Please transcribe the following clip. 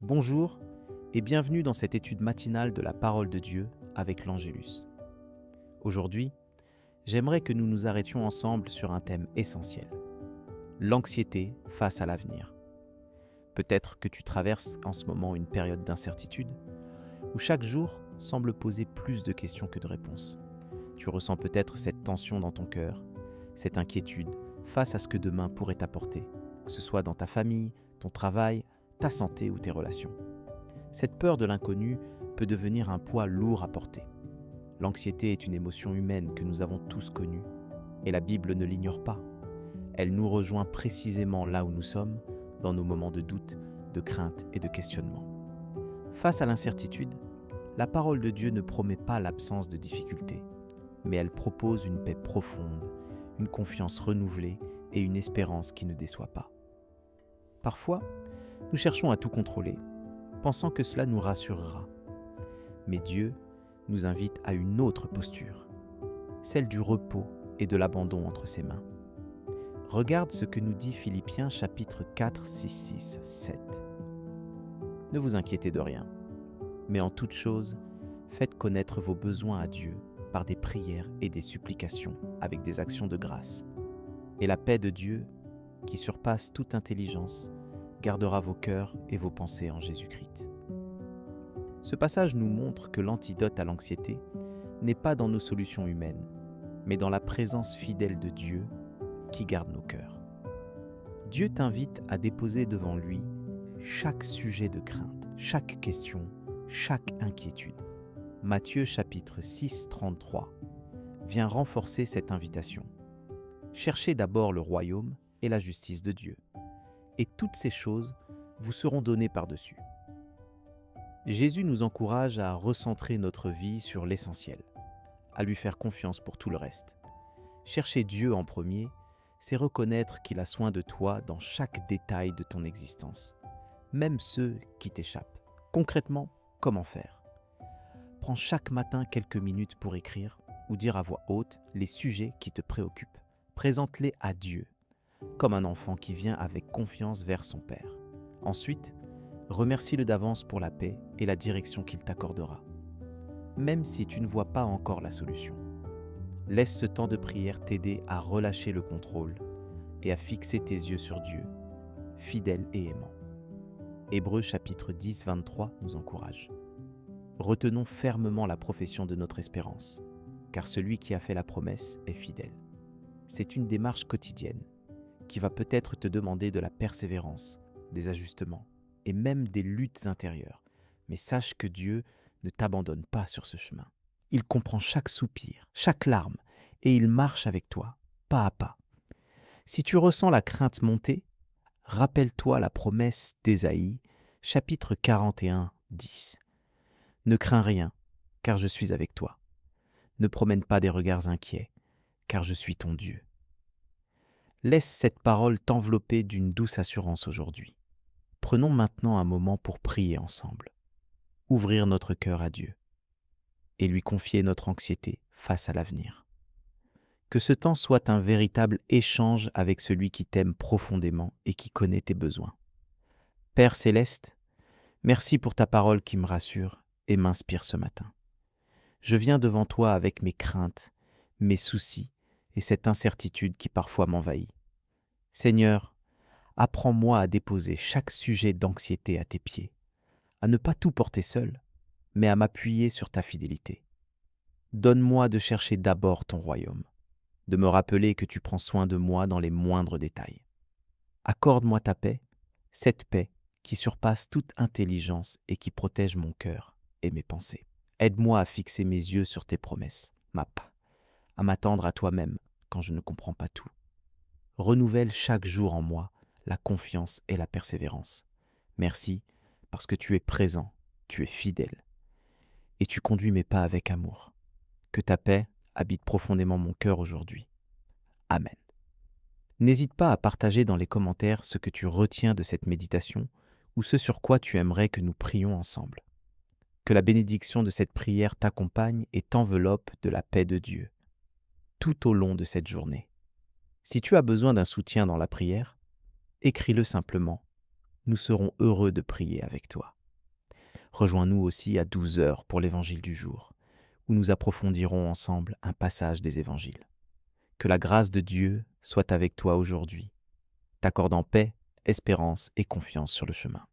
Bonjour et bienvenue dans cette étude matinale de la parole de Dieu avec l'Angélus. Aujourd'hui, j'aimerais que nous nous arrêtions ensemble sur un thème essentiel, l'anxiété face à l'avenir. Peut-être que tu traverses en ce moment une période d'incertitude où chaque jour semble poser plus de questions que de réponses. Tu ressens peut-être cette tension dans ton cœur, cette inquiétude face à ce que demain pourrait t'apporter, que ce soit dans ta famille, ton travail, ta santé ou tes relations. Cette peur de l'inconnu peut devenir un poids lourd à porter. L'anxiété est une émotion humaine que nous avons tous connue, et la Bible ne l'ignore pas. Elle nous rejoint précisément là où nous sommes, dans nos moments de doute, de crainte et de questionnement. Face à l'incertitude, la parole de Dieu ne promet pas l'absence de difficultés, mais elle propose une paix profonde, une confiance renouvelée et une espérance qui ne déçoit pas. Parfois, nous cherchons à tout contrôler, pensant que cela nous rassurera. Mais Dieu nous invite à une autre posture, celle du repos et de l'abandon entre ses mains. Regarde ce que nous dit Philippiens chapitre 4, 6, 7. Ne vous inquiétez de rien, mais en toute chose, faites connaître vos besoins à Dieu par des prières et des supplications avec des actions de grâce. Et la paix de Dieu, qui surpasse toute intelligence, gardera vos cœurs et vos pensées en Jésus-Christ. Ce passage nous montre que l'antidote à l'anxiété n'est pas dans nos solutions humaines, mais dans la présence fidèle de Dieu qui garde nos cœurs. Dieu t'invite à déposer devant lui chaque sujet de crainte, chaque question, chaque inquiétude. Matthieu chapitre 6, 33 vient renforcer cette invitation. Cherchez d'abord le royaume et la justice de Dieu, et toutes ces choses vous seront données par-dessus. Jésus nous encourage à recentrer notre vie sur l'essentiel, à lui faire confiance pour tout le reste. Chercher Dieu en premier, c'est reconnaître qu'il a soin de toi dans chaque détail de ton existence, même ceux qui t'échappent. Concrètement, comment faire ? Prends chaque matin quelques minutes pour écrire ou dire à voix haute les sujets qui te préoccupent. Présente-les à Dieu, comme un enfant qui vient avec confiance vers son Père. Ensuite, remercie-le d'avance pour la paix et la direction qu'il t'accordera, même si tu ne vois pas encore la solution. Laisse ce temps de prière t'aider à relâcher le contrôle et à fixer tes yeux sur Dieu, fidèle et aimant. Hébreux chapitre 10, 23 nous encourage. Retenons fermement la profession de notre espérance, car celui qui a fait la promesse est fidèle. C'est une démarche quotidienne qui va peut-être te demander de la persévérance, des ajustements et même des luttes intérieures. Mais sache que Dieu ne t'abandonne pas sur ce chemin. Il comprend chaque soupir, chaque larme, et il marche avec toi, pas à pas. Si tu ressens la crainte monter, rappelle-toi la promesse d'Ésaïe, chapitre 41, 10. Ne crains rien, car je suis avec toi. Ne promène pas des regards inquiets, car je suis ton Dieu. Laisse cette parole t'envelopper d'une douce assurance aujourd'hui. Prenons maintenant un moment pour prier ensemble, ouvrir notre cœur à Dieu et lui confier notre anxiété face à l'avenir. Que ce temps soit un véritable échange avec celui qui t'aime profondément et qui connaît tes besoins. Père céleste, merci pour ta parole qui me rassure et m'inspire ce matin. Je viens devant toi avec mes craintes, mes soucis et cette incertitude qui parfois m'envahit. Seigneur, apprends-moi à déposer chaque sujet d'anxiété à tes pieds, à ne pas tout porter seul, mais à m'appuyer sur ta fidélité. Donne-moi de chercher d'abord ton royaume, de me rappeler que tu prends soin de moi dans les moindres détails. Accorde-moi ta paix, cette paix qui surpasse toute intelligence et qui protège mon cœur et mes pensées. Aide-moi à fixer mes yeux sur tes promesses, à m'attendre à toi-même quand je ne comprends pas tout. Renouvelle chaque jour en moi la confiance et la persévérance. Merci parce que tu es présent, tu es fidèle et tu conduis mes pas avec amour. Que ta paix habite profondément mon cœur aujourd'hui. Amen. N'hésite pas à partager dans les commentaires ce que tu retiens de cette méditation ou ce sur quoi tu aimerais que nous prions ensemble. Que la bénédiction de cette prière t'accompagne et t'enveloppe de la paix de Dieu tout au long de cette journée. Si tu as besoin d'un soutien dans la prière, écris-le simplement. Nous serons heureux de prier avec toi. Rejoins-nous aussi à 12 heures pour l'Évangile du jour, où nous approfondirons ensemble un passage des Évangiles. Que la grâce de Dieu soit avec toi aujourd'hui, t'accordant paix, espérance et confiance sur le chemin.